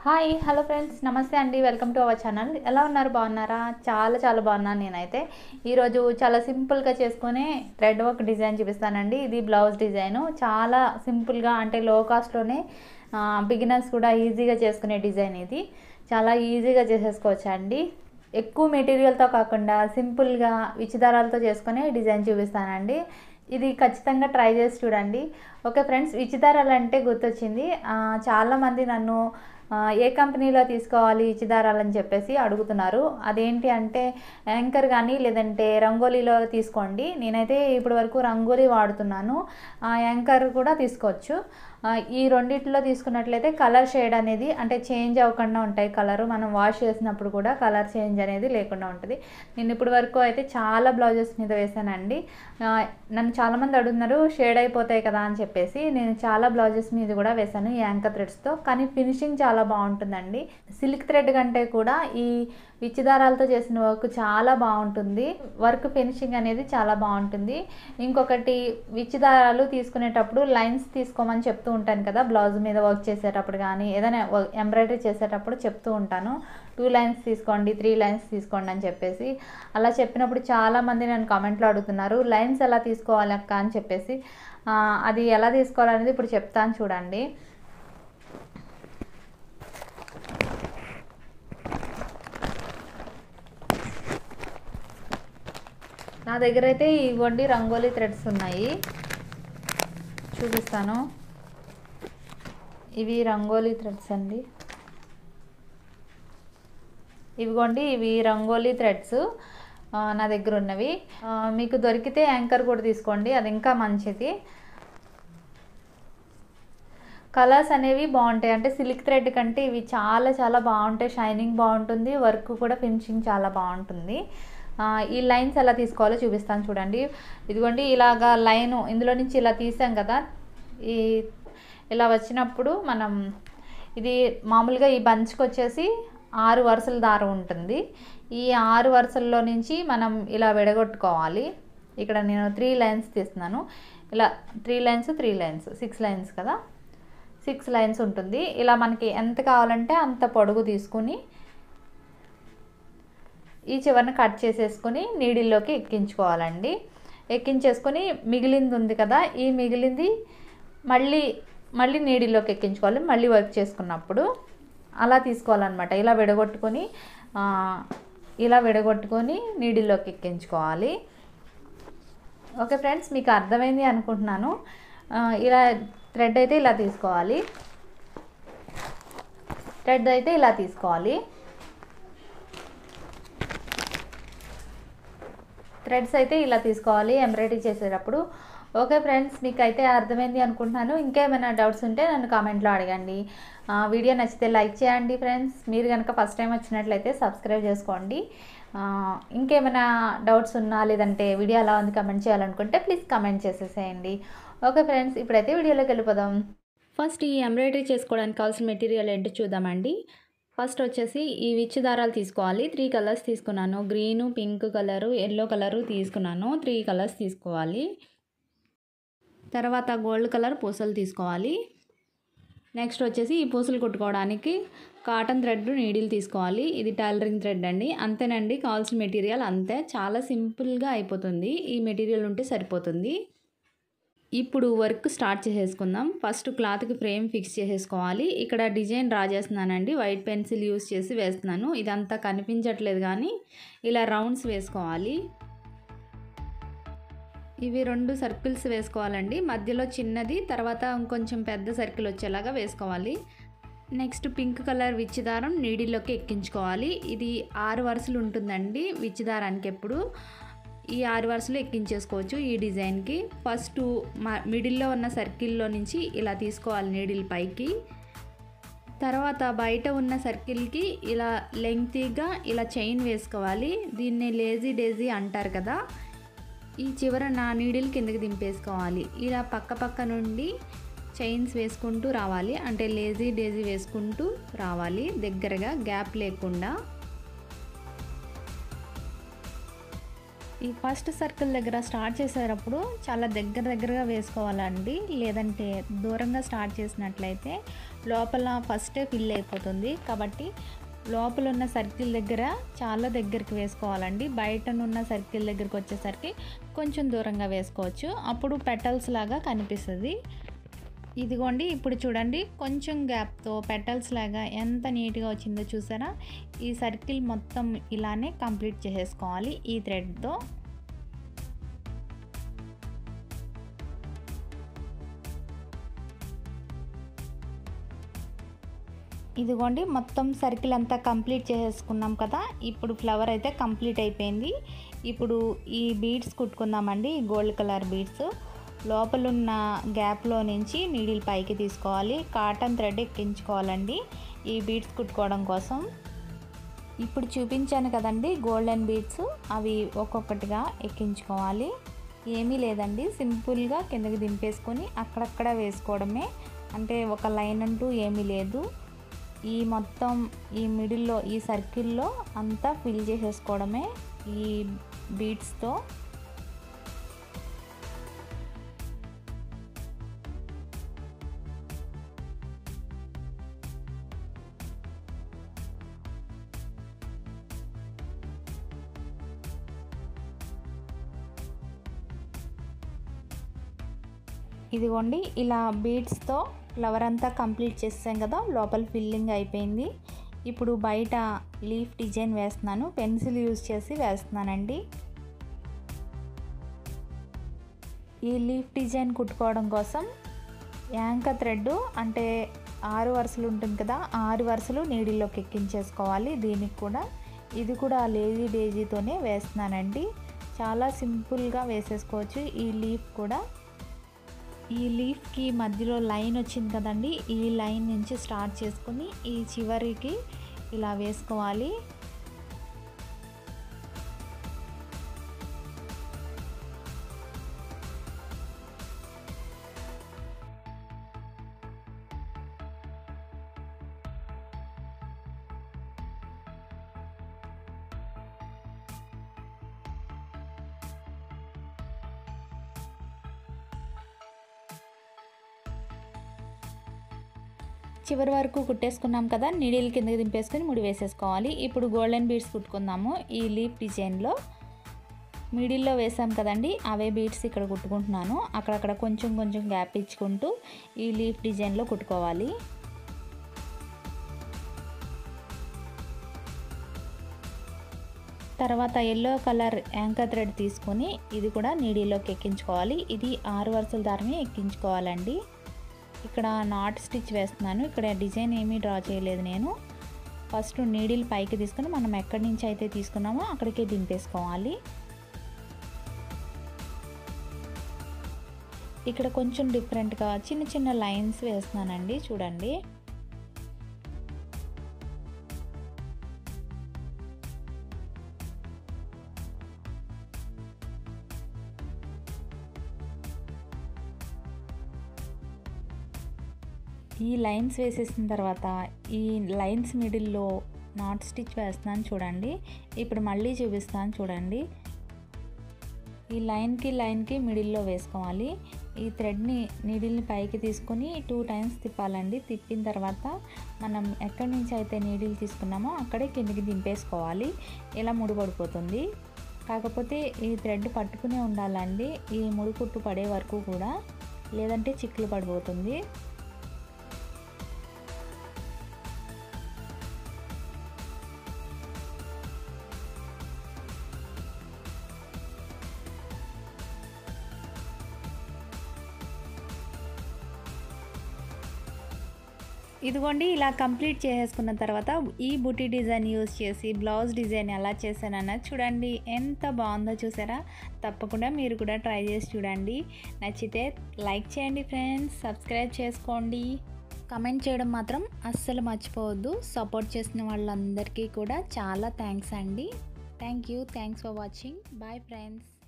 Hi hello friends నమస్తే అండి welcome to our channel. ఎలా ఉన్నారు? బాగున్నారా? చాలా బాగున్నాను నేనైతే. ఈరోజు చాలా సింపుల్గా చేసుకునే థ్రెడ్ వర్క్ డిజైన్ చూపిస్తానండి. ఇది బ్లౌజ్ డిజైను చాలా సింపుల్గా అంటే లో కాస్ట్లోనే బిగినర్స్ కూడా ఈజీగా చేసుకునే డిజైన్. ఇది చాలా ఈజీగా చేసేసుకోవచ్చు అండి. ఎక్కువ మెటీరియల్తో కాకుండా సింపుల్గా విచిదారాలతో చేసుకునే డిజైన్ చూపిస్తానండి. ఇది ఖచ్చితంగా ట్రై చేసి చూడండి. ఓకే ఫ్రెండ్స్, విచిదారాలు అంటే గుర్తొచ్చింది. చాలామంది నన్ను ఏ కంపెనీలో తీసుకోవాలి విచిదారాలని చెప్పేసి అడుగుతున్నారు. అదేంటి అంటే యాంకర్ కానీ లేదంటే రంగోలీలో తీసుకోండి. నేనైతే ఇప్పటి వరకు రంగోలీ వాడుతున్నాను. యాంకర్ కూడా తీసుకోవచ్చు. ఈ రెండిట్లో తీసుకున్నట్లయితే కలర్ షేడ్ అనేది అంటే చేంజ్ అవ్వకుండా ఉంటాయి. కలరు మనం వాష్ చేసినప్పుడు కూడా కలర్ చేంజ్ అనేది లేకుండా ఉంటుంది. నేను ఇప్పటి వరకు అయితే చాలా బ్లౌజెస్ మీద వేసానండి. నన్ను చాలామంది అడుగుతున్నారు షేడ్ అయిపోతాయి కదా అని చెప్పేసి. నేను చాలా బ్లౌజెస్ మీద కూడా వేసాను ఈ యాంకర్ థ్రెడ్స్తో. కానీ ఫినిషింగ్ చాలా బాగుంటుందండి. సిల్క్ థ్రెడ్ కంటే కూడా ఈ విచ్చిదారాలతో చేసిన వర్క్ చాలా బాగుంటుంది. వర్క్ ఫినిషింగ్ అనేది చాలా బాగుంటుంది. ఇంకొకటి, విచ్చిదారాలు తీసుకునేటప్పుడు లైన్స్ తీసుకోమని చెప్తూ ఉంటాను కదా, బ్లౌజ్ మీద వర్క్ చేసేటప్పుడు కానీ ఏదైనా ఎంబ్రాయిడరీ చేసేటప్పుడు చెప్తూ ఉంటాను. 2 లైన్స్ తీసుకోండి, 3 లైన్స్ తీసుకోండి అని చెప్పేసి. అలా చెప్పినప్పుడు చాలామంది నన్ను కామెంట్లో అడుగుతున్నారు లైన్స్ ఎలా తీసుకోవాలి అక్క అని చెప్పేసి. అది ఎలా తీసుకోవాలనేది ఇప్పుడు చెప్తాను చూడండి. నా దగ్గర అయితే ఇవ్వండి రంగోలీ థ్రెడ్స్ ఉన్నాయి, చూపిస్తాను. ఇవి రంగోలీ థ్రెడ్స్ అండి. ఇవిగోండి, ఇవి రంగోలీ థ్రెడ్స్ నా దగ్గర ఉన్నవి. మీకు దొరికితే యాంకర్ కూడా తీసుకోండి, అది ఇంకా మంచిది. కలర్స్ అనేవి బాగుంటాయి. అంటే సిల్క్ థ్రెడ్ కంటే ఇవి చాలా బాగుంటాయి. షైనింగ్ బాగుంటుంది, వర్క్ కూడా ఫినిషింగ్ చాలా బాగుంటుంది. ఈ లైన్స్ ఎలా తీసుకోవాలో చూపిస్తాను చూడండి. ఇదిగోండి, ఇలాగా లైను ఇందులో నుంచి ఇలా తీసాం కదా, ఇలా వచ్చినప్పుడు మనం ఇది మామూలుగా ఈ బంచ్కి వచ్చేసి 6 వరుసల దారం ఉంటుంది. ఈ 6 వరుసల్లో నుంచి మనం ఇలా విడగొట్టుకోవాలి. ఇక్కడ నేను 3 లైన్స్ తీస్తున్నాను. ఇలా 3 లైన్స్ 3 లైన్స్ 6 లైన్స్ కదా, 6 లైన్స్ ఉంటుంది. ఇలా మనకి ఎంత కావాలంటే అంత పొడుగు తీసుకుని ఈ చివరిని కట్ చేసేసుకొని నీడిల్లోకి ఎక్కించుకోవాలండి. ఎక్కించేసుకొని మిగిలింది ఉంది కదా, ఈ మిగిలింది మళ్ళీ నీడిల్లోకి ఎక్కించుకోవాలి. మళ్ళీ వర్క్ చేసుకున్నప్పుడు అలా తీసుకోవాలన్నమాట. ఇలా విడగొట్టుకొని నీడిల్లోకి ఎక్కించుకోవాలి. ఓకే ఫ్రెండ్స్, మీకు అర్థమైంది అనుకుంటున్నాను. ఇలా థ్రెడ్ అయితే ఇలా తీసుకోవాలి. థ్రెడ్స్ అయితే ఇలా తీసుకోవాలి ఎంబ్రాయిడరీ చేసేటప్పుడు. ఓకే ఫ్రెండ్స్, మీకు అయితే అర్థమైంది అనుకుంటున్నాను. ఇంకేమైనా డౌట్స్ ఉంటే నన్ను కామెంట్లో అడగండి. వీడియో నచ్చితే లైక్ చేయండి ఫ్రెండ్స్. మీరు కనుక ఫస్ట్ టైం వచ్చినట్లయితే సబ్స్క్రైబ్ చేసుకోండి. ఇంకేమైనా డౌట్స్ ఉన్నా లేదంటే వీడియో ఎలా ఉంది కమెంట్ చేయాలనుకుంటే ప్లీజ్ కమెంట్ చేసేసేయండి. ఓకే ఫ్రెండ్స్, ఇప్పుడైతే వీడియోలోకి వెళ్ళిపోదాం. ఫస్ట్ ఈ ఎంబ్రాయిడరీ చేసుకోవడానికి కావాల్సిన మెటీరియల్ ఏంటో చూద్దామండి. ఫస్ట్ వచ్చేసి ఈ విచ్చు దారాలు తీసుకోవాలి. 3 కలర్స్ తీసుకున్నాను. Green, pink colour, yellow colour తీసుకున్నాను. 3 కలర్స్ తీసుకోవాలి. తర్వాత గోల్డ్ కలర్ పూసలు తీసుకోవాలి. నెక్స్ట్ వచ్చేసి ఈ పూసలు కుట్టుకోవడానికి కాటన్ థ్రెడ్ నీడిల్ తీసుకోవాలి. ఇది టైలరింగ్ థ్రెడ్ అండి. అంతేనండి, కావాల్సిన మెటీరియల్ అంతే. చాలా సింపుల్గా అయిపోతుంది. ఈ మెటీరియల్ ఉంటే సరిపోతుంది. ఇప్పుడు వర్క్ స్టార్ట్ చేసేసుకుందాం. ఫస్ట్ క్లాత్కి ఫ్రేమ్ ఫిక్స్ చేసేసుకోవాలి. ఇక్కడ డిజైన్ డ్రా చేస్తున్నానండి. వైట్ పెన్సిల్ యూస్ చేసి వేస్తున్నాను. ఇదంతా కనిపించట్లేదు కానీ ఇలా రౌండ్స్ వేసుకోవాలి. ఇవి 2 సర్కిల్స్ వేసుకోవాలండి. మధ్యలో చిన్నది, తర్వాత ఇంకొంచెం పెద్ద సర్కిల్ వచ్చేలాగా వేసుకోవాలి. నెక్స్ట్ పింక్ కలర్ విచ్చి దారం నీడిల్లోకి ఎక్కించుకోవాలి. ఇది 6 వరుసలు ఉంటుందండి విచ్చి దారానికి. ఎప్పుడు ఈ 6 వరుసలు ఎక్కించేసుకోవచ్చు ఈ డిజైన్కి. ఫస్ట్ మిడిల్లో ఉన్న సర్కిల్లో నుంచి ఇలా తీసుకోవాలి నీడిల్ పైకి. తర్వాత బయట ఉన్న సర్కిల్కి ఇలా లెంగ్తీగా ఇలా చైన్ వేసుకోవాలి. దీన్ని లేజీ డేజీ అంటారు కదా. ఈ చివర నా నీడిల్ కిందకి దింపేసుకోవాలి. ఇలా పక్క నుండి చైన్స్ వేసుకుంటూ రావాలి. అంటే లేజీ డేజీ వేసుకుంటూ రావాలి, దగ్గరగా గ్యాప్ లేకుండా. ఈ ఫస్ట్ సర్కిల్ దగ్గర స్టార్ట్ చేసేటప్పుడు చాలా దగ్గరగా వేసుకోవాలండి, లేదంటే దూరంగా స్టార్ట్ చేసినట్లయితే లోపల ఫస్టే ఫిల్ అయిపోతుంది. కాబట్టి లోపల ఉన్న సర్కిల్ దగ్గర చాలా దగ్గరికి వేసుకోవాలండి. బయటనున్న సర్కిల్ దగ్గరికి వచ్చేసరికి కొంచెం దూరంగా వేసుకోవచ్చు, అప్పుడు పెటల్స్ లాగా కనిపిస్తుంది. ఇదిగోండి, ఇప్పుడు చూడండి కొంచెం గ్యాప్తో పెటల్స్ లాగా ఎంత నీట్గా వచ్చిందో చూసారా. ఈ సర్కిల్ మొత్తం ఇలానే కంప్లీట్ చేసేసుకోవాలి ఈ థ్రెడ్తో. ఇదిగోండి, మొత్తం సర్కిల్ అంతా కంప్లీట్ చేసేసుకున్నాం కదా. ఇప్పుడు ఫ్లవర్ అయితే కంప్లీట్ అయిపోయింది. ఇప్పుడు ఈ బీడ్స్ కుట్టుకుందామండి. ఈ గోల్డ్ కలర్ బీడ్స్ లోపలున్న గ్యాప్లో నుంచి నీడిల్ పైకి తీసుకోవాలి. కాటన్ థ్రెడ్ ఎక్కించుకోవాలండి ఈ బీడ్స్ కుట్టుకోవడం కోసం. ఇప్పుడు చూపించాను కదండి గోల్డెన్ బీడ్స్, అవి ఒక్కొక్కటిగా ఎక్కించుకోవాలి. ఏమీ లేదండి, సింపుల్గా కిందకి దింపేసుకొని అక్కడక్కడ వేసుకోవడమే. అంటే ఒక లైన్ అంటూ ఏమీ లేదు. ఈ మొత్తం ఈ మిడిల్లో ఈ సర్కిల్లో అంతా ఫిల్ చేసేసుకోవడమే ఈ బీడ్స్తో. ఇదిగోండి, ఇలా బీడ్స్తో ఫ్లవర్ అంతా కంప్లీట్ చేసాం కదా. లోపల ఫిల్లింగ్ అయిపోయింది. ఇప్పుడు బయట లీఫ్ డిజైన్ వేస్తున్నాను. పెన్సిల్ యూజ్ చేసి వేస్తున్నానండి. ఈ లీఫ్ డిజైన్ కుట్టుకోవడం కోసం యాంకర్ థ్రెడ్ అంటే 6 వరుసలు ఉంటుంది కదా, 6 వరుసలు నీడిల్లోకి ఎక్కించేసుకోవాలి. దీనికి కూడా ఇది కూడా లేజీ డేజీతోనే వేస్తున్నానండి. చాలా సింపుల్గా వేసేసుకోవచ్చు ఈ లీఫ్ కూడా. ఈ లీఫ్కి మధ్యలో లైన్ వచ్చింది కదండి, ఈ లైన్ నుంచి స్టార్ట్ చేసుకుని ఈ చివరికి ఇలా వేసుకోవాలి. చివరి వరకు కుట్టేసుకున్నాం కదా. నీడిల్ కిందకి దింపేసుకొని ముడి వేసేసుకోవాలి. ఇప్పుడు గోల్డెన్ బీడ్స్ కుట్టుకుందాము. ఈ లీఫ్ డిజైన్లో మిడిల్లో వేసాం కదండి, అవే బీడ్స్ ఇక్కడ కుట్టుకుంటున్నాను. అక్కడక్కడ కొంచెం కొంచెం గ్యాప్ ఇచ్చుకుంటూ ఈ లీఫ్ డిజైన్లో కుట్టుకోవాలి. తర్వాత ఎల్లో కలర్ యాంకర్ థ్రెడ్ తీసుకొని ఇది కూడా నీడిల్లోకి ఎక్కించుకోవాలి. ఇది 6 వరుసల దారమే ఎక్కించుకోవాలండి. ఇక్కడ నాట్ స్టిచ్ వేస్తున్నాను. ఇక్కడ డిజైన్ ఏమీ డ్రా చేయలేదు నేను. ఫస్ట్ నీడిల్ పైకి తీసుకొని మనం ఎక్కడి నుంచి అయితే తీసుకున్నామో అక్కడికే దింపేసుకోవాలి. ఇక్కడ కొంచెం డిఫరెంట్గా చిన్న చిన్న లైన్స్ వేస్తున్నానండి, చూడండి. ఈ లైన్స్ వేసేసిన తర్వాత ఈ లైన్స్ మిడిల్లో నాట్ స్టిచ్ వేస్తున్నాను చూడండి. ఇప్పుడు మళ్ళీ చూపిస్తాను చూడండి. ఈ లైన్కి మిడిల్లో వేసుకోవాలి. ఈ థ్రెడ్ని నీడిల్ని పైకి తీసుకొని 2 టైమ్స్ తిప్పాలండి. తిప్పిన తర్వాత మనం ఎక్కడి నుంచి అయితే నీడిల్ తీసుకున్నామో అక్కడే కిందికి దింపేసుకోవాలి. ఇలా ముడిపడిపోతుంది. కాకపోతే ఈ థ్రెడ్ పట్టుకునే ఉండాలండి ఈ ముడి కుట్టు పడే వరకు కూడా, లేదంటే చిక్కులు పడిపోతుంది. ఇదిగోండి, ఇలా కంప్లీట్ చేసేసుకున్న తర్వాత ఈ బుటీ డిజైన్ యూజ్ చేసి బ్లౌజ్ డిజైన్ ఎలా చేశానన్నది చూడండి. ఎంత బాగుందో చూసారా. తప్పకుండా మీరు కూడా ట్రై చేసి చూడండి. నచ్చితే లైక్ చేయండి ఫ్రెండ్స్, సబ్స్క్రైబ్ చేసుకోండి, కమెంట్ చేయడం మాత్రం అస్సలు మర్చిపోవద్దు. సపోర్ట్ చేసిన వాళ్ళందరికీ కూడా చాలా థ్యాంక్స్ అండి. Thanks for watching. Bye friends.